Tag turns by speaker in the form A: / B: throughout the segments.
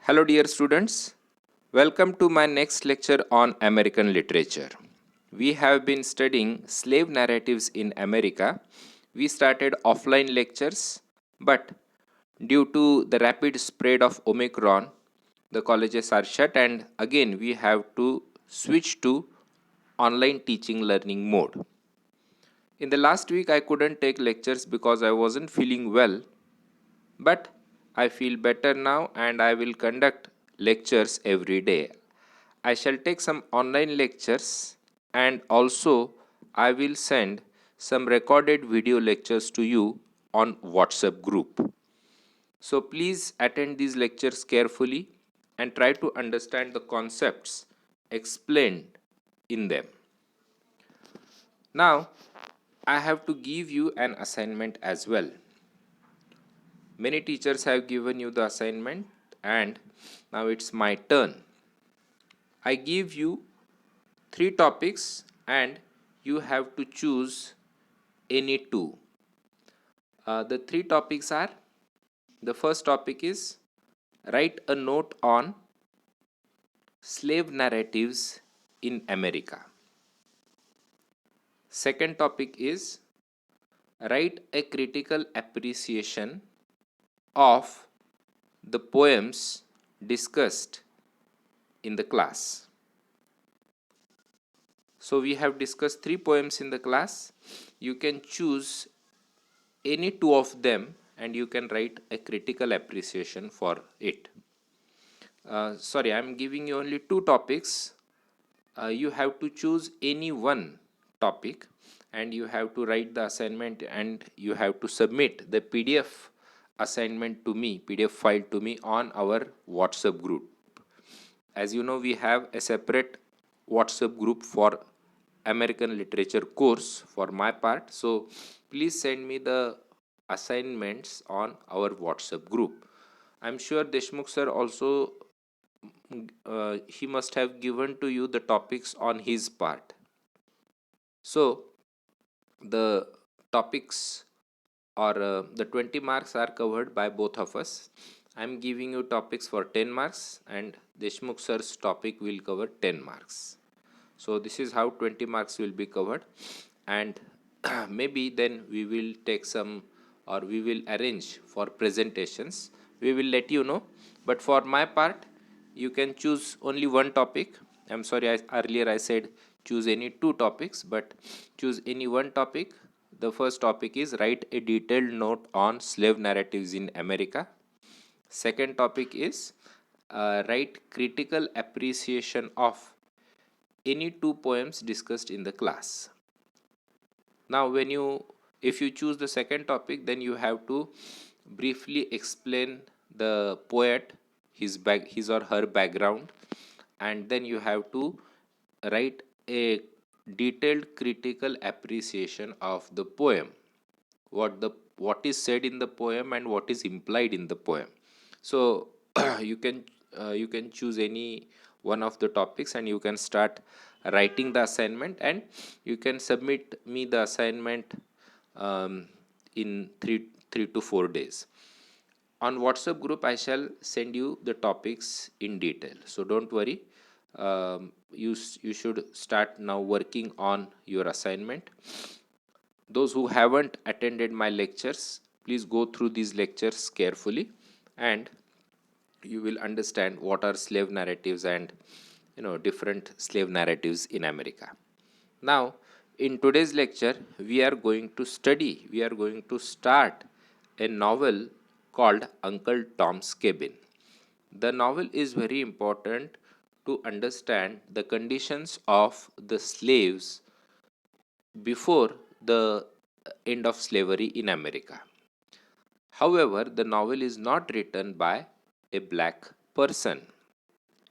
A: Hello, dear students. Welcome to my next lecture on American literature. We have been studying slave narratives in America. We started offline lectures, but due to the rapid spread of Omicron, the colleges are shut, and again we have to switch to online teaching learning mode. In the last week, I couldn't take lectures because I wasn't feeling well, but I feel better now and I will conduct lectures every day. I shall take some online lectures and also I will send some recorded video lectures to you on WhatsApp group. So please attend these lectures carefully and try to understand the concepts explained in them. Now, I have to give you an assignment as well. Many teachers have given you the assignment and now it's my turn. I give you 3 topics and you have to choose any two. The 3 topics are, the first topic is write a note on slave narratives in America. Second topic is write a critical appreciation of the poems discussed in the class. So we have discussed 3 poems in the class. You can choose any two of them and you can write a critical appreciation for it. Sorry, I'm giving you only 2 topics. You have to choose any one topic and you have to write the assignment and you have to submit the PDF assignment to me, PDF file to me on our WhatsApp group. As you know, we have a separate WhatsApp group for American literature course for my part. So please send me the assignments on our WhatsApp group. I'm sure Deshmukh sir also he must have given to you the topics on his part. So the topics or the 20 marks are covered by both of us. I'm giving you topics for 10 marks and Deshmukh sir's topic will cover 10 marks. So this is how 20 marks will be covered, and maybe then we will take some or we will arrange for presentations. We will let you know, but for my part you can choose only one topic. I'm sorry, earlier I said choose any 2 topics, but choose any one topic. The first topic is write a detailed note on slave narratives in America. Second topic is write critical appreciation of any 2 poems discussed in the class. Now if you choose the second topic, then you have to briefly explain the poet, his or her background, and then you have to write a detailed critical appreciation of the poem, what is said in the poem and what is implied in the poem. So you can choose any one of the topics and you can start writing the assignment and you can submit me the assignment in 3 to 4 days. On WhatsApp group I shall send you the topics in detail, so don't worry. You should start now working on your assignment. Those who haven't attended my lectures, please go through these lectures carefully and you will understand what are slave narratives and different slave narratives in America. Now in today's lecture we are going to start a novel called Uncle Tom's Cabin. The novel is very important to understand the conditions of the slaves before the end of slavery in America. However, the novel is not written by a black person.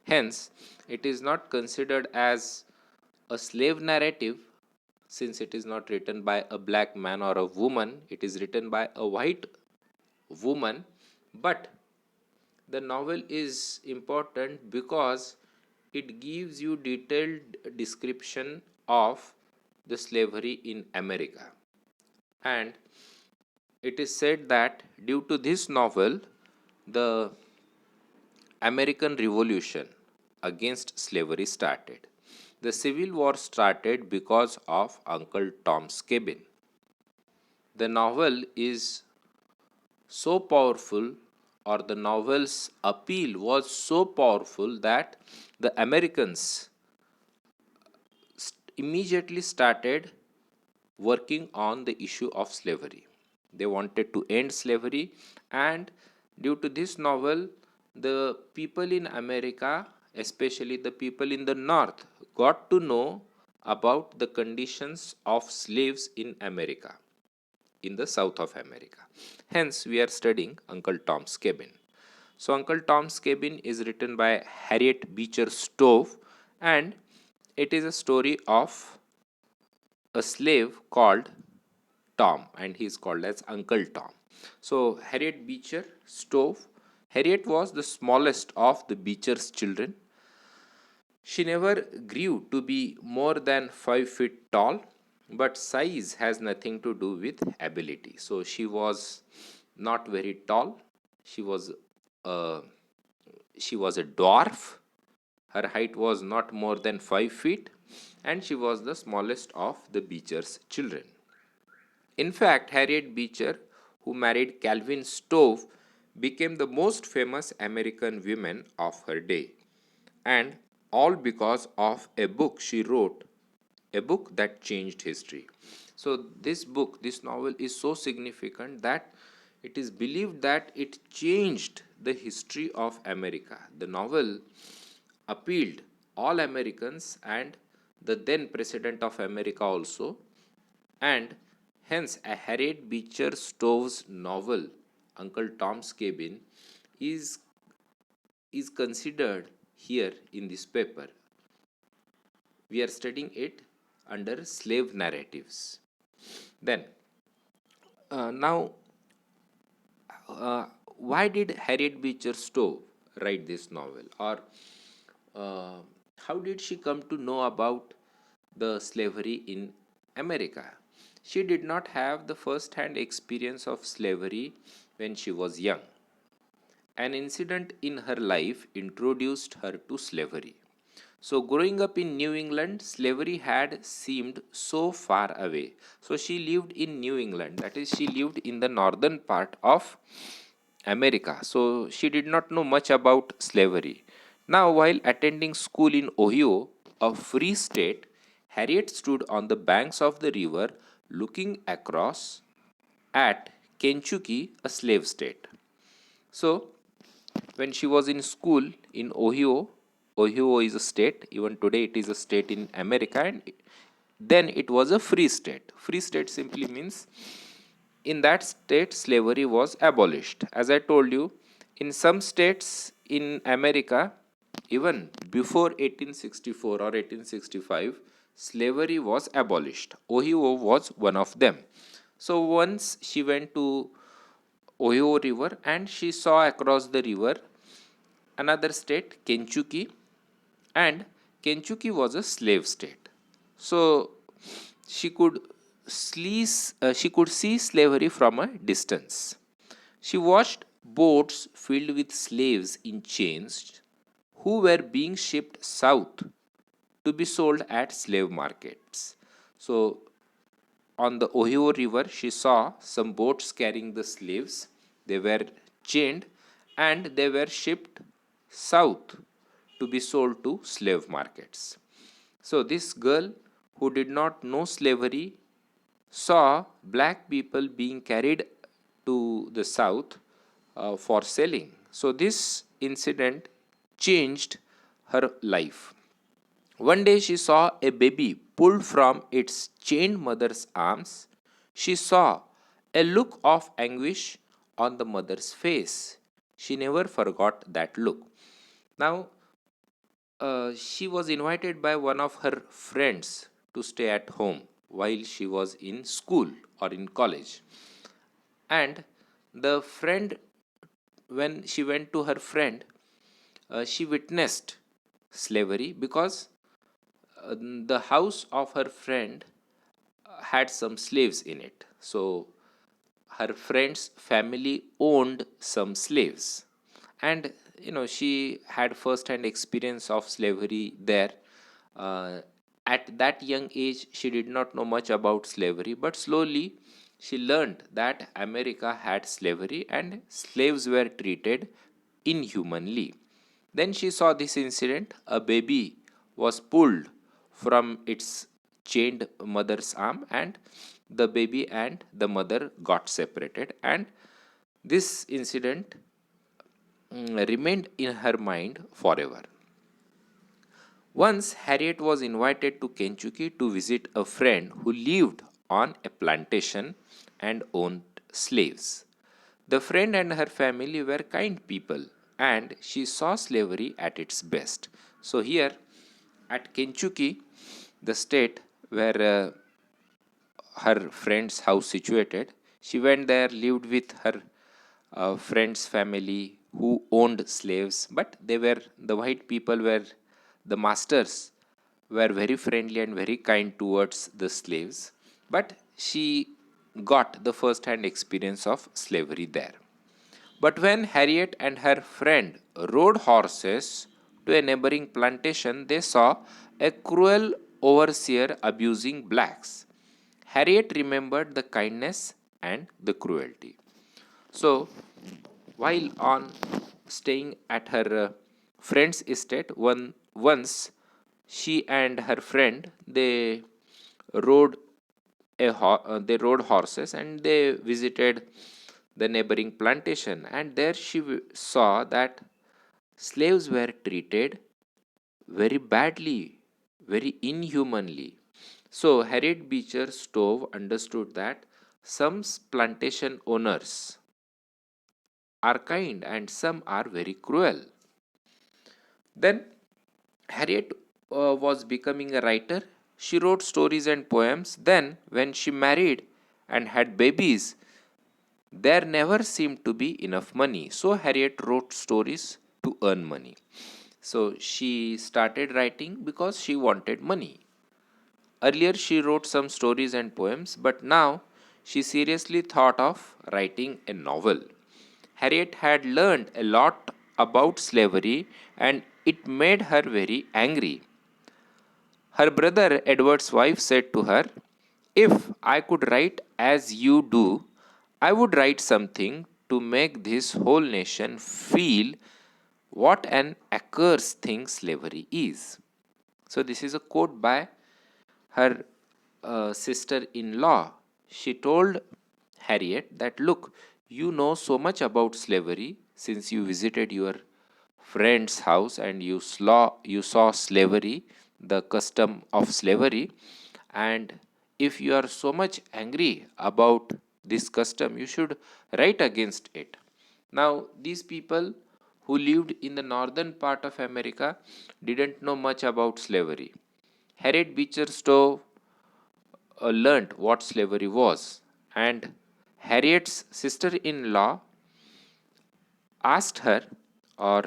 A: Hence, it is not considered as a slave narrative since it is not written by a black man or a woman, it is written by a white woman. But the novel is important because it gives you detailed description of the slavery in America. And it is said that due to this novel, the American Revolution against slavery started. The Civil War started because of Uncle Tom's Cabin. The novel is so powerful, or the novel's appeal was so powerful, that the Americans immediately started working on the issue of slavery. They wanted to end slavery, and due to this novel, the people in America, especially the people in the North, got to know about the conditions of slaves in America, in the South of America. Hence, we are studying Uncle Tom's Cabin. So, Uncle Tom's Cabin is written by Harriet Beecher Stowe, and it is a story of a slave called Tom, and he is called as Uncle Tom. So, Harriet Beecher Stowe, Harriet was the smallest of the Beecher's children. She never grew to be more than 5 feet tall, but size has nothing to do with ability. So, she was not very tall. She was a, she was a dwarf. Her height was not more than 5 feet, and she was the smallest of the Beecher's children. In fact, Harriet Beecher, who married Calvin Stowe, became the most famous American woman of her day, and all because of a book she wrote, a book that changed history. So, this novel is so significant that it is believed that it changed the history of America. The novel appealed all Americans and the then President of America also, and hence a Harriet Beecher Stowe's novel Uncle Tom's Cabin is considered here in this paper. We are studying it under slave narratives. Then, now, why did Harriet Beecher Stowe write this novel, or uh, how did she come to know about the slavery in America? She did not have the first hand experience of slavery when she was young. An incident in her life introduced her to slavery. So, growing up in New England, slavery had seemed so far away. So, she lived in New England, that is, she lived in the northern part of America. So, she did not know much about slavery. Now, while attending school in Ohio, a free state, Harriet stood on the banks of the river looking across at Kentucky, a slave state. So, when she was in school in Ohio, Ohio is a state, even today it is a state in America, and then it was a free state. Free state simply means in that state slavery was abolished. As I told you, in some states in America, even before 1864 or 1865, slavery was abolished. Ohio was one of them. So once she went to Ohio River and she saw across the river another state, Kentucky, and Kentucky was a slave state. So she could she could see slavery from a distance. She watched boats filled with slaves in chains who were being shipped south to be sold at slave markets. So on the Ohio River, she saw some boats carrying the slaves. They were chained and they were shipped south to be sold to slave markets. So, this girl who did not know slavery saw black people being carried to the south for selling. So, this incident changed her life. One day she saw a baby pulled from its chained mother's arms. She saw a look of anguish on the mother's face. She never forgot that look. Now, she was invited by one of her friends to stay at home while she was in school or in college. And the friend, when she went to her friend, she witnessed slavery because the house of her friend had some slaves in it. So her friend's family owned some slaves, and she had first hand experience of slavery there. uh, at that young age she did not know much about slavery, but slowly she learned that America had slavery and slaves were treated inhumanly. Then she saw this incident: a baby was pulled from its chained mother's arm, and the baby and the mother got separated. And this incident remained in her mind forever. Once Harriet was invited to Kentucky to visit a friend who lived on a plantation and owned slaves. The friend and her family were kind people, and she saw slavery at its best. So, here at Kentucky, the state where her friend's house situated, she went there, lived with her friend's family who owned slaves, but they were the white people were the masters, were very friendly and very kind towards the slaves. But she got the first hand experience of slavery there. But when Harriet and her friend rode horses to a neighboring plantation, they saw a cruel overseer abusing blacks. Harriet remembered the kindness and the cruelty. So, while on staying at her friend's estate, once she and her friend rode they rode horses and they visited the neighboring plantation, and there she saw that slaves were treated very badly, very inhumanly. So Harriet Beecher Stowe understood that some plantation owners are kind and some are very cruel. Then Harriet was becoming a writer. She wrote stories and poems. Then, when she married and had babies, there never seemed to be enough money. So, Harriet wrote stories to earn money. So, she started writing because she wanted money. Earlier, she wrote some stories and poems, but now she seriously thought of writing a novel. Harriet had learned a lot about slavery and it made her very angry. Her brother Edward's wife said to her, "If I could write as you do, I would write something to make this whole nation feel what an accursed thing slavery is." So, this is a quote by her sister in law. She told Harriet that, "Look, you know so much about slavery since you visited your friend's house and you saw slavery, the custom of slavery, and if you are so much angry about this custom, you should write against it." Now, these people who lived in the northern part of America didn't know much about slavery. Harriet Beecher Stowe learnt what slavery was, and Harriet's sister in law asked her, or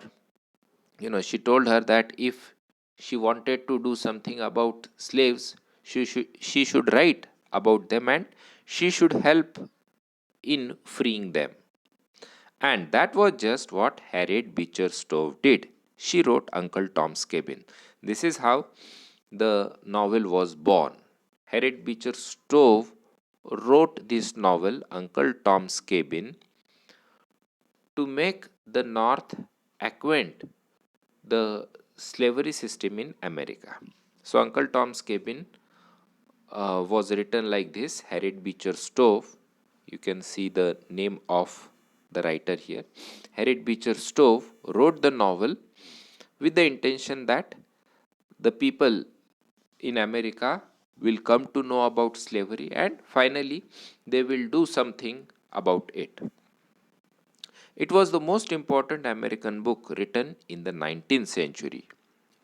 A: she told her that if she wanted to do something about slaves, she should write about them and she should help in freeing them. And that was just what Harriet Beecher Stowe did. She wrote Uncle Tom's Cabin. This is how the novel was born. Harriet Beecher Stowe wrote this novel, Uncle Tom's Cabin, to make the North acquaint the slavery system in America. So, Uncle Tom's Cabin was written like this: Harriet Beecher Stowe. You can see the name of the writer here. Harriet Beecher Stowe wrote the novel with the intention that the people in America will come to know about slavery and finally they will do something about it. It was the most important American book written in the 19th century.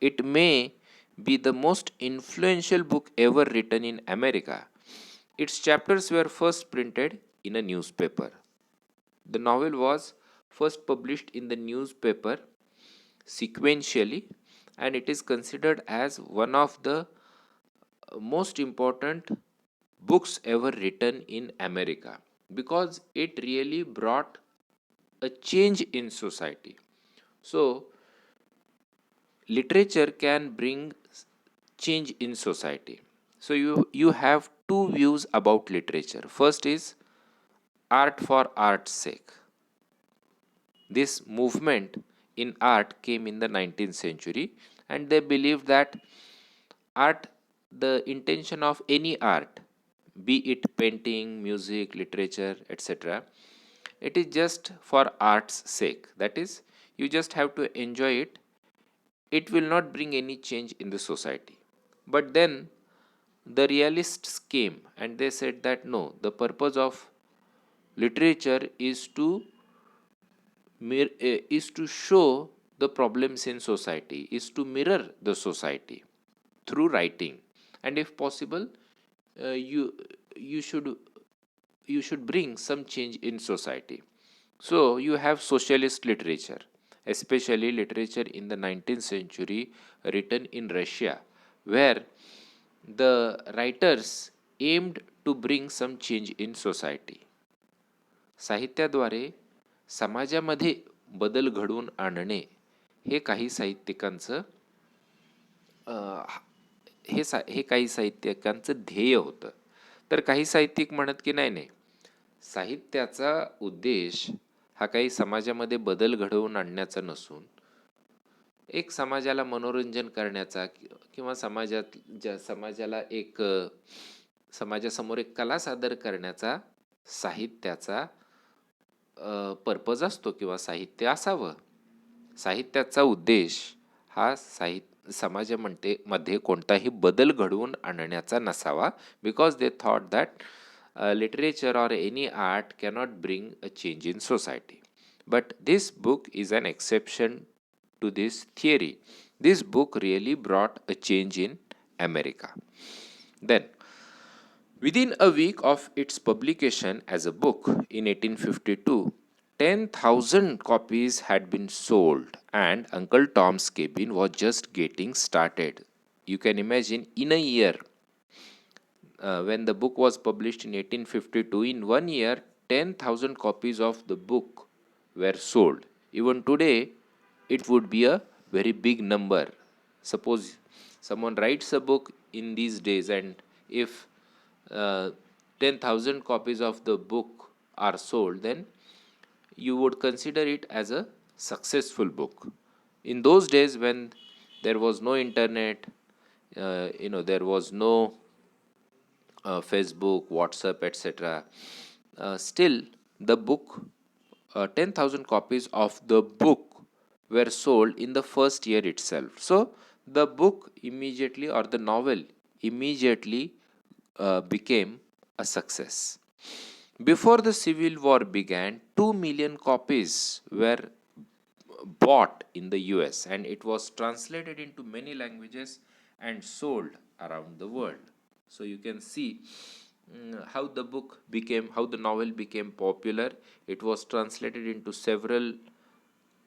A: It may be the most influential book ever written in America. Its chapters were first printed in a newspaper. The novel was first published in the newspaper sequentially, and it is considered as one of the most important books ever written in America because it really brought a change in society. So literature can bring change in society. So you have two views about literature. First is art for art's sake. This movement in art came in the 19th century, and they believed that art, the intention of any art, be it painting, music, literature, etc., it is just for art's sake. That is, you just have to enjoy it. It will not bring any change in the society. But then the realists came and they said that no, the purpose of literature is to is to show the problems in society, is to mirror the society through writing, and if possible, you you should you should bring some change in society. So you have socialist literature, especially literature in the 19th century written in Russia, where the writers aimed to bring some change in society. साहित्याद्वारे समाजामध्ये बदल घडवून आणणे हे काही साहित्यिकांचं हे काही साहित्यिकांचं ध्येय होतं. तर काही साहित्यिक म्हणत की नाही नाही, साहित्याचा उद्देश हा काही समाजामध्ये बदल घडवून आणण्याचा नसून एक समाजाला मनोरंजन करण्याचा किंवा समाजाला एक समाजासमोर एक कला सादर करण्याचा साहित्याचा पर्पज असतो किंवा साहित्य असावं. साहित्याचा उद्देश हा समाजामध्ये कोणताही बदल घडवून आणण्याचा नसावा, because they thought that literature or any art cannot bring a change in society. But this book is an exception to this theory. This book really brought a change in America. Then, within a week of its publication as a book in 1852, 10,000 copies had been sold, and Uncle Tom's Cabin was just getting started. You can imagine, in a year, when the book was published in 1852, in 1 year, 10,000 copies of the book were sold. Even today, it would be a very big number. Suppose someone writes a book in these days, and if 10,000 copies of the book are sold, then you would consider it as a successful book. In those days, when there was no internet, there was no Facebook, WhatsApp, etc. Still, the book, 10,000 copies of the book were sold in the first year itself. So, the book immediately, or the novel immediately, became a success. Before the Civil War began, 2 million copies were bought in the US, and it was translated into many languages and sold around the world. So you can see how the novel became popular. It was translated into several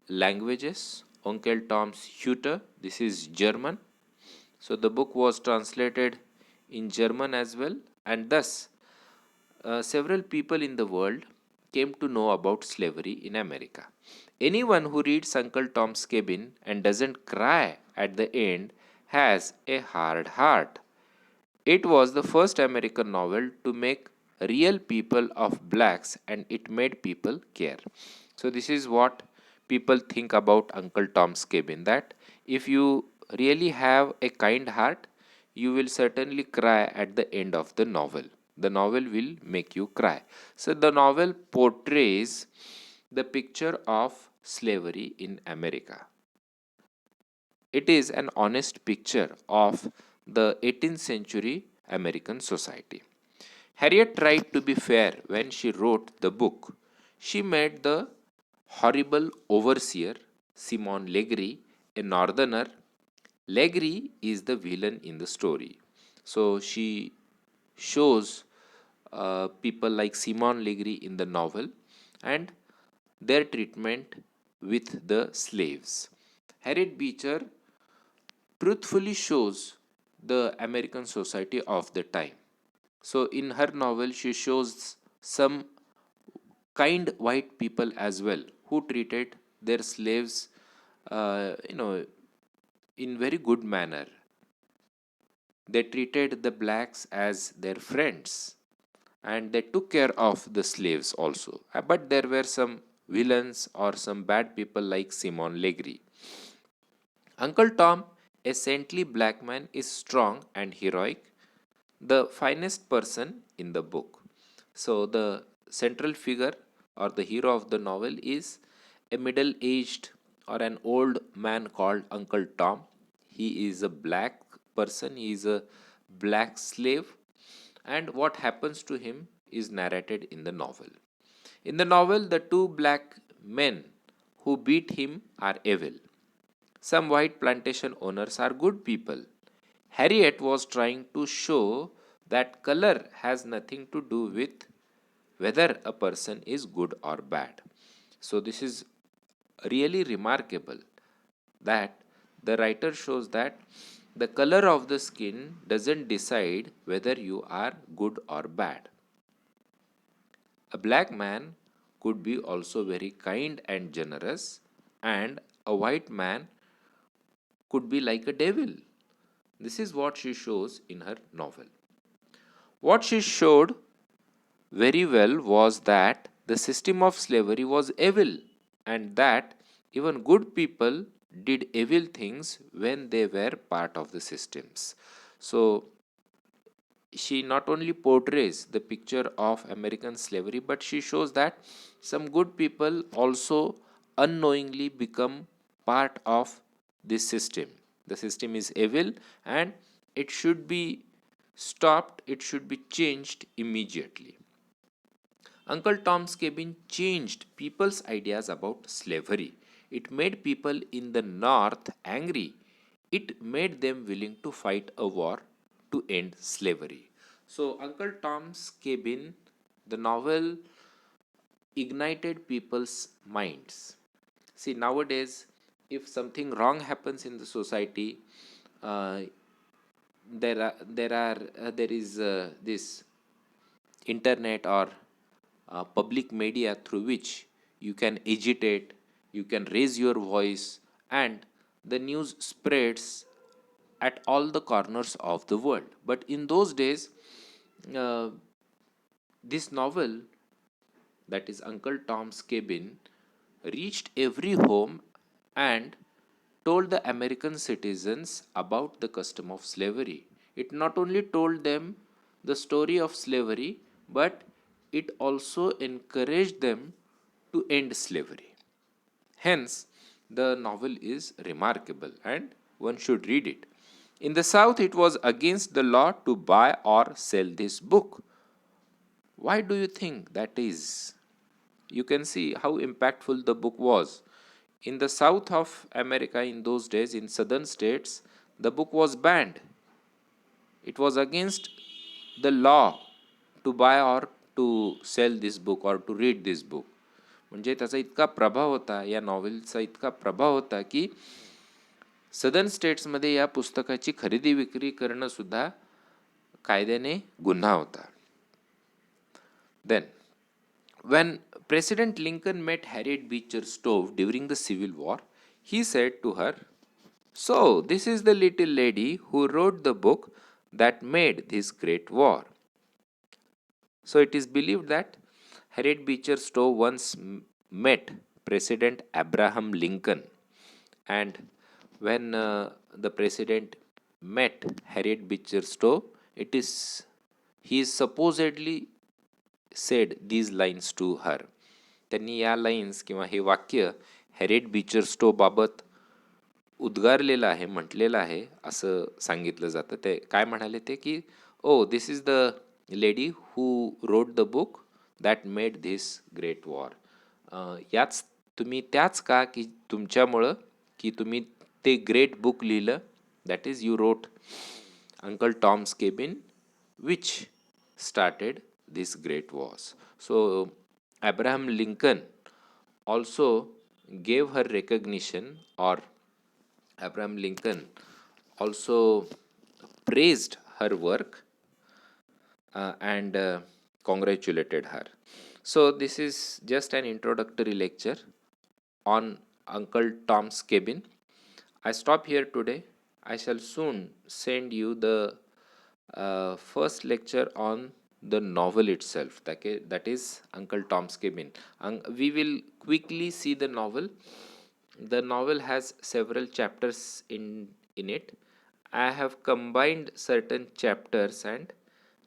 A: languages. Uncle Tom's Hutter, this is German. So the book was translated in German as well, and thus several people in the world came to know about slavery in America. Anyone who reads Uncle Tom's Cabin and doesn't cry at the end has a hard heart. It was the first American novel to make real people of blacks, and it made people care. So, this is what people think about Uncle Tom's Cabin, that if you really have a kind heart, you will certainly cry at the end of the novel. The novel will make you cry. So, the novel portrays the picture of slavery in America. It is an honest picture of the 18th century American society. Harriet tried to be fair when she wrote the book. She made the horrible overseer, Simon Legree, a northerner. Legree is the villain in the story. So she shows people like Simon Legree in the novel and their treatment with the slaves. Harriet Beecher truthfully shows the American society of the time. So, in her novel, she shows some kind white people as well who treated their slaves you know, in very good manner. They treated the blacks as their friends and they took care of the slaves also. But there were some villains or some bad people like Simon Legree. Uncle Tom, a saintly black man, is strong and heroic, the finest person in the book. So, the central figure or the hero of the novel is a middle aged or an old man called Uncle Tom. He is a black person, he is a black slave, and what happens to him is narrated in the novel. In the novel, the two black men who beat him are evil. Some white plantation owners are good people. Harriet was trying to show that color has nothing to do with whether a person is good or bad. So, this is really remarkable that the writer shows that the color of the skin doesn't decide whether you are good or bad. A black man could be also very kind and generous, and a white man could be like a devil. This is what she shows in her novel. What she showed very well was that the system of slavery was evil and that even good people did evil things when they were part of the systems. So, she not only portrays the picture of American slavery, but she shows that some good people also unknowingly become part of this system. The system is evil and it should be stopped, it should be changed immediately. Uncle Tom's Cabin changed people's ideas about slavery. It made people in the North angry. It made them willing to fight a war to end slavery. So, Uncle Tom's Cabin, the novel, ignited people's minds. See, nowadays, if something wrong happens in the society, uh, there is this internet or public media through which you can agitate, you can raise your voice, and the news spreads at all the corners of the world. But in those days, uh, this novel, that is Uncle Tom's Cabin, reached every home and told the American citizens about the custom of slavery. It not only told them the story of slavery, but it also encouraged them to end slavery. Hence, the novel is remarkable and one should read it. In the South, it was against the law to buy or sell this book. Why do you think that is? You can see how impactful the book was. In the south of America in those days, in southern states, the book was banned. It was against the law to buy or to sell this book or to read this book. म्हणजे त्याचा इतका प्रभाव होता, या नॉव्हेलचा इतका प्रभाव होता की सदर्न स्टेट्समध्ये या पुस्तकाची खरेदी विक्री करणं सुद्धा कायद्याने गुन्हा होता. Then when President Lincoln met Harriet Beecher Stowe during the Civil War, he said to her, "So, this is the little lady who wrote the book that made this great war." So, it is believed that Harriet Beecher Stowe once met President Abraham Lincoln, and when the president met Harriet Beecher Stowe, he is supposedly said these lines to her. त्यांनी या lines किंवा हे वाक्य Harriet Beecher स्टो बाबत उद्गारलेलं आहे, म्हटलेलं आहे असं सांगितलं जातं. ते काय म्हणाले ते की oh this is the lady who wrote the book that made this great war. याच तुम्ही त्याच का की तुमच्यामुळं की तुम्ही ते ग्रेट बुक लिहिलं, that is you wrote uncle Tom's cabin which started this great wars. So Abraham Lincoln also gave her recognition, or Abraham Lincoln also praised her work and congratulated her. So this is just an introductory lecture on Uncle Tom's Cabin. I stop here today. I shall soon send you the first lecture on the novel itself, that is Uncle Tom's Cabin. We will quickly see the novel. The novel has several chapters in it. I have combined certain chapters and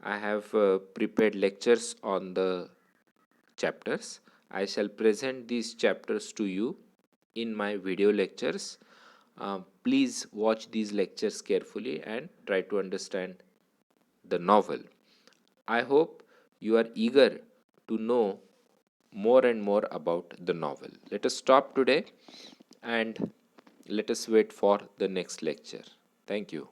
A: I have prepared lectures on the chapters. I shall present these chapters to you in my video lectures. Please watch these lectures carefully and try to understand the novel. I hope you are eager to know more and more about the novel. Let us stop today and let us wait for the next lecture. Thank you.